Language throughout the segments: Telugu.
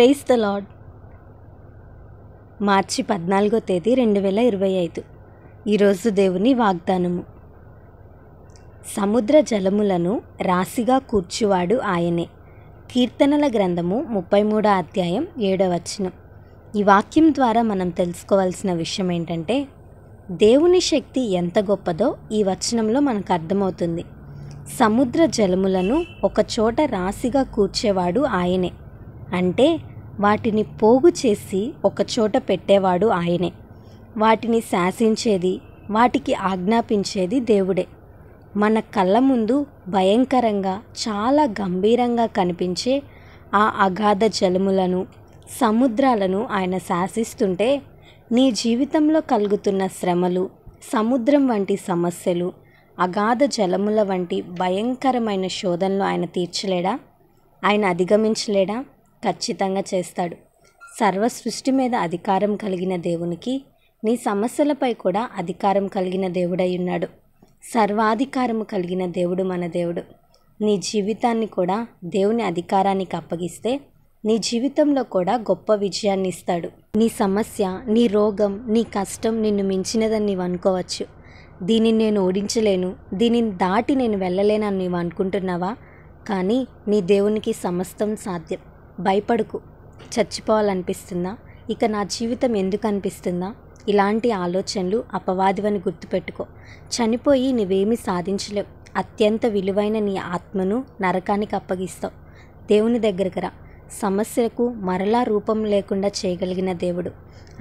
Praise the lord. మార్చి 14వ తేదీ 2025. ఈరోజు దేవుని వాగ్దానము. సముద్ర జలములను రాశిగా కూర్చువాడు ఆయనే. కీర్తనల గ్రంథము 33వ అధ్యాయం 7వ వచనం. ఈ వాక్యం ద్వారా మనం తెలుసుకోవాల్సిన విషయం ఏంటంటే, దేవుని శక్తి ఎంత గొప్పదో ఈ వచనంలో మనకు అర్థమవుతుంది. సముద్ర జలములను ఒకచోట రాశిగా కూర్చేవాడు ఆయనే. అంటే వాటిని పోగు చేసి ఒకచోట పెట్టేవాడు ఆయనే. వాటిని శాసించేది, వాటికి ఆజ్ఞాపించేది దేవుడే. మన కళ్ళ ముందు భయంకరంగా, చాలా గంభీరంగా కనిపించే ఆ అగాధ జలములను, సముద్రాలను ఆయన శాసిస్తుంటే, నీ జీవితంలో కలుగుతున్న శ్రమలు, సముద్రం వంటి సమస్యలు, అగాధ జలముల వంటి భయంకరమైన శోధనలు ఆయన తీర్చలేడా? ఆయన అధిగమించలేడా? ఖచ్చితంగా చేస్తాడు. సర్వ సృష్టి మీద అధికారం కలిగిన దేవునికి నీ సమస్యలపై కూడా అధికారం కలిగిన దేవుడై ఉన్నాడు. సర్వాధికారము కలిగిన దేవుడు మన దేవుడు. నీ జీవితాన్ని కూడా దేవుని అధికారానికి అప్పగిస్తే నీ జీవితంలో కూడా గొప్ప విజయాన్ని ఇస్తాడు. నీ సమస్య, నీ రోగం, నీ కష్టం నిన్ను మించినదని నీవు అనుకోవచ్చు. దీనిని నేను ఓడించలేను, దీనిని దాటి నేను వెళ్ళలేనని నీవు అనుకుంటున్నావా? కానీ నీ దేవునికి సమస్తం సాధ్యం. భయపడుకు. చచ్చిపోవాలనిపిస్తుందా? ఇక నా జీవితం ఎందుకు అనిపిస్తుందా? ఇలాంటి ఆలోచనలు అపవాదివని గుర్తుపెట్టుకో. చనిపోయి నువ్వేమీ సాధించలేవు. అత్యంత విలువైన నీ ఆత్మను నరకానికి అప్పగిస్తావు. దేవుని దగ్గరకు రా. సమస్యలకు మరలా రూపం లేకుండా చేయగలిగిన దేవుడు.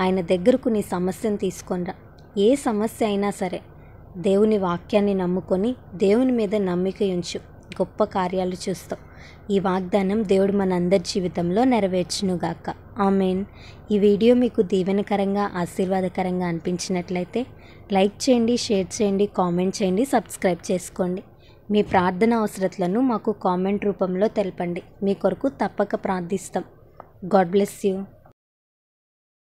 ఆయన దగ్గరకు నీ సమస్యను తీసుకొనిరా. ఏ సమస్య అయినా సరే దేవుని వాక్యాన్ని నమ్ముకొని దేవుని మీద నమ్మిక ఉంచు. గొప్ప కార్యాలు చూస్తావు. ఈ వాగ్దానం దేవుడు మనందరి జీవితంలో నెరవేర్చునుగాక. ఆమేన్. ఈ వీడియో మీకు దీవెనకరంగా, ఆశీర్వాదకరంగా అనిపించినట్లయితే లైక్ చేయండి, షేర్ చేయండి, కామెంట్ చేయండి, సబ్స్క్రైబ్ చేసుకోండి. మీ ప్రార్థన అవసరతలను మాకు కామెంట్ రూపంలో తెలపండి. మీ కొరకు తప్పక ప్రార్థిస్తాం. God bless you.